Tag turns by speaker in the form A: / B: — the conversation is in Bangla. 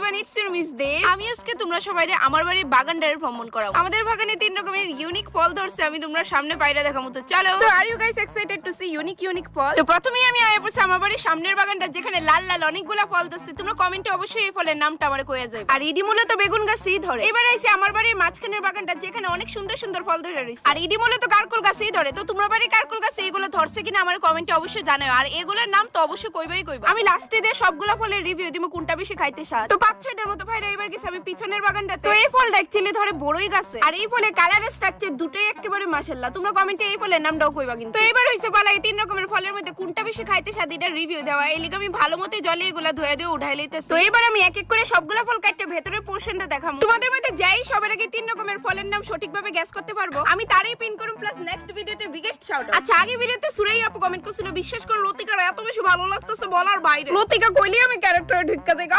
A: এভরিওয়ান, ইটস ইউর মিস দে। আমি আজকে তোমরা সবাইরে আমার বাড়ির বাগানটারে ভ্রমণ করাবো। আমাদের বাগানে 3 রকমের ইউনিক ফল ধরছে, আমি তোমরা সামনে বাইরে দেখাবো। তো চলো। So are you guys excited to see unique fall? তো প্রথমেই আমি আয়া পড়ছি আমার বাড়ির সামনের বাগানটা, যেখানে লাল লাল অনেকগুলা ফল ধরছে। তোমরা কমেন্টে অবশ্যই এই ফলের নামটা আমারে কইয়া যাবে। আর ইডি মূলত বেগুন গাছই ধরে। এবার আইছি আমার বাড়ির মাঝখানের বাগানটা, যেখানে অনেক সুন্দর সুন্দর ফল ধরে রইছে। আর ইডি মূলত কারকুল গাছই ধরে। তো তোমরা বাড়ির কারকুল গাছে এগুলো ধরছে কিনা আমার কমেন্টে অবশ্যই জানাও। আর এগুলোর নাম তো অবশ্যই কইবাই। আমি লাস্টে দিয়ে সবগুলা ফলের রিভিউ দিমু, কোনটা বেশি খাইতে স্বাদ। তো 5-6টার মতো ভাইরা এবার গেছে আমি পিছনের বাগানটাতে। তো এই ফলটা অ্যাকচুয়ালি ধরে বড়ই গাছে। আর এই ফলে কালার স্ট্রাকচার দুটোই একেবারে মাশাআল্লাহ। তোমরা কমেন্টে এই ফলের নামটাও কইবা কিন্তু। তো এবার হইছে বলা এই 3 রকমের ফলের মধ্যে কোনটা বেশি খাইতে স্বাদ এটা রিভিউ দেওয়া। এই লিগে আমি ভালোমতোই জলে এগুলা ধুয়ে দিয়ে উঠাই লইতেছি। তো এবার আমি এক এক করে সবগুলা ফল কাটতে ভেতরের পোরশনটা দেখাবো। তোমাদের মধ্যে যাই সবার আগে 3 রকমের ফলের নাম সঠিকভাবে গেস করতে পারবো, আমি তারই পিন করুম প্লাস নেক্সট ভিডিওতে বিগেস্ট শাউট আউট। আচ্ছা, আগে ভিডিওতে সুরাই আপু কমেন্ট করছিল, বিশ্বাস করো লতিকার এত বেশি ভালো লাগতেছে বলার বাইরে। লতিকা কইলি আমি ক্যারেক্টারে ঢুকা দেগা।